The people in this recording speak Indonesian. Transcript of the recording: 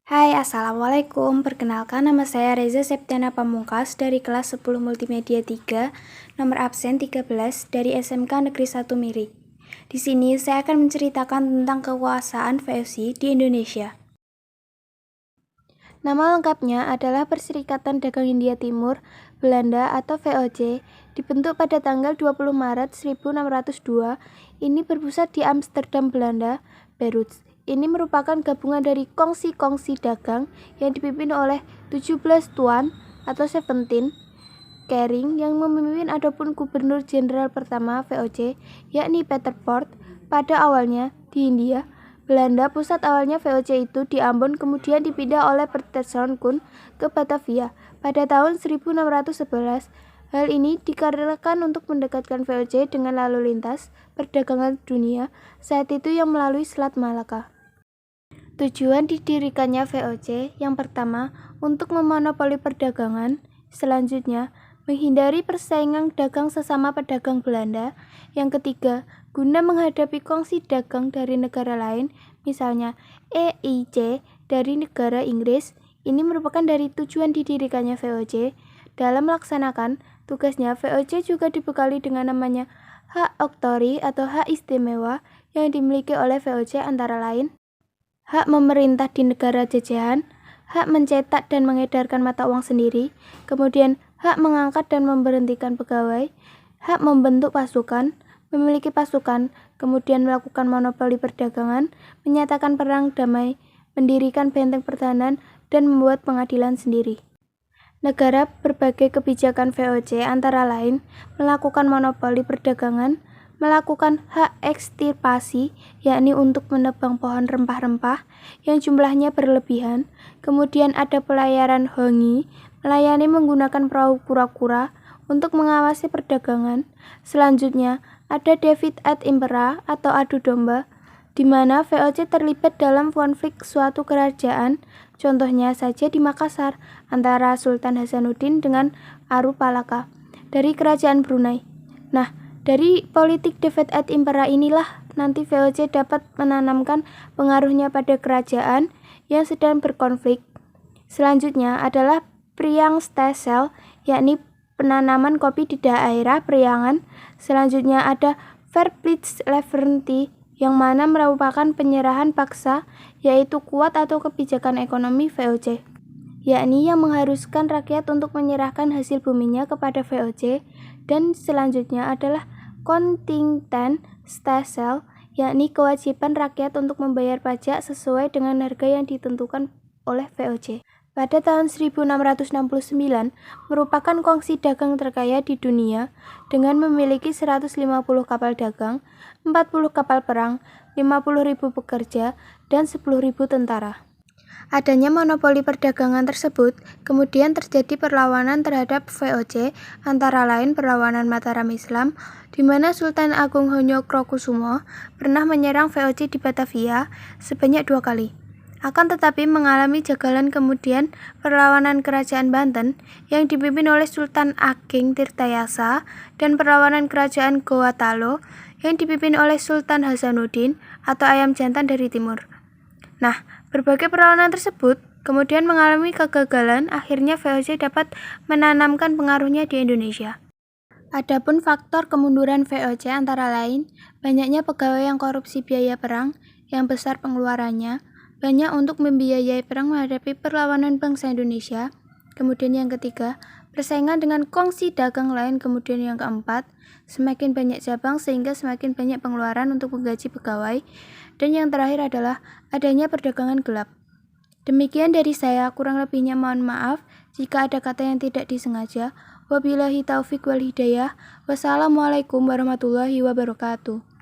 Hai, Assalamualaikum. Perkenalkan, nama saya Reza Septiana Pamungkas dari kelas 10 Multimedia 3, nomor absen 13 dari SMK Negeri 1 Miri. Di sini saya akan menceritakan tentang kekuasaan VOC di Indonesia. Nama lengkapnya adalah Perserikatan Dagang Hindia Timur Belanda atau VOC, dibentuk pada tanggal 20 Maret 1602. Ini berpusat di Amsterdam, Belanda, Beirut. Ini merupakan gabungan dari kongsi-kongsi dagang yang dipimpin oleh 17 tuan atau 17 Kering yang memimpin adapun Gubernur Jenderal pertama VOC, yakni Peter Port. Pada awalnya di Hindia Belanda, pusat awalnya VOC itu di Ambon, kemudian dipindah oleh Peterson-Koen ke Batavia pada tahun 1611. Hal ini dikarenakan untuk mendekatkan VOC dengan lalu lintas perdagangan dunia saat itu yang melalui Selat Malaka. Tujuan didirikannya VOC yang pertama untuk memonopoli perdagangan, selanjutnya menghindari persaingan dagang sesama pedagang Belanda, yang ketiga guna menghadapi kongsi dagang dari negara lain, misalnya EIC dari negara Inggris. Ini merupakan dari tujuan didirikannya VOC. Dalam melaksanakan tugasnya, VOC juga dibekali dengan namanya hak oktroi atau hak istimewa yang dimiliki oleh VOC, antara lain hak memerintah di negara jajahan, hak mencetak dan mengedarkan mata uang sendiri, kemudian hak mengangkat dan memberhentikan pegawai, hak membentuk pasukan, memiliki pasukan, kemudian melakukan monopoli perdagangan, menyatakan perang damai, mendirikan benteng pertahanan, dan membuat pengadilan sendiri. Negara berbagai kebijakan VOC antara lain melakukan monopoli perdagangan, melakukan hak ekstirpasi, yakni untuk menebang pohon rempah-rempah yang jumlahnya berlebihan. Kemudian ada pelayaran hongi, melayani menggunakan perahu kura-kura untuk mengawasi perdagangan. Selanjutnya ada David et Impera atau adu domba, di mana VOC terlibat dalam konflik suatu kerajaan, contohnya saja di Makassar antara Sultan Hasanuddin dengan Aru Palaka dari kerajaan Brunei. Nah, dari politik David et Impera inilah nanti VOC dapat menanamkan pengaruhnya pada kerajaan yang sedang berkonflik. Selanjutnya adalah Priang Stesel, yakni penanaman kopi di daerah Priangan. Selanjutnya ada Verplichtleverንቲ, yang mana merupakan penyerahan paksa, yaitu kuat atau kebijakan ekonomi VOC, yakni yang mengharuskan rakyat untuk menyerahkan hasil buminya kepada VOC. Dan selanjutnya adalah Contingentstelsel, yakni kewajiban rakyat untuk membayar pajak sesuai dengan harga yang ditentukan oleh VOC. Pada tahun 1669 merupakan kongsi dagang terkaya di dunia dengan memiliki 150 kapal dagang, 40 kapal perang, 50.000 pekerja, dan 10.000 tentara. Adanya monopoli perdagangan tersebut, kemudian terjadi perlawanan terhadap VOC, antara lain perlawanan Mataram Islam, di mana Sultan Agung Hanyokrokusumo pernah menyerang VOC di Batavia sebanyak 2 kali. Akan tetapi mengalami jagalan kemudian perlawanan Kerajaan Banten yang dipimpin oleh Sultan Ageng Tirtayasa dan perlawanan Kerajaan Gowatalo yang dipimpin oleh Sultan Hasanuddin atau Ayam Jantan dari timur. Nah, berbagai perlawanan tersebut kemudian mengalami kegagalan, akhirnya VOC dapat menanamkan pengaruhnya di Indonesia. Adapun faktor kemunduran VOC antara lain banyaknya pegawai yang korupsi biaya perang yang besar pengeluarannya, banyak untuk membiayai perang menghadapi perlawanan bangsa Indonesia. Kemudian yang ketiga, persaingan dengan kongsi dagang lain. Kemudian yang keempat, semakin banyak cabang sehingga semakin banyak pengeluaran untuk menggaji pegawai. Dan yang terakhir adalah adanya perdagangan gelap. Demikian dari saya, kurang lebihnya mohon maaf jika ada kata yang tidak disengaja. Wabillahi taufik wal hidayah. Wassalamualaikum warahmatullahi wabarakatuh.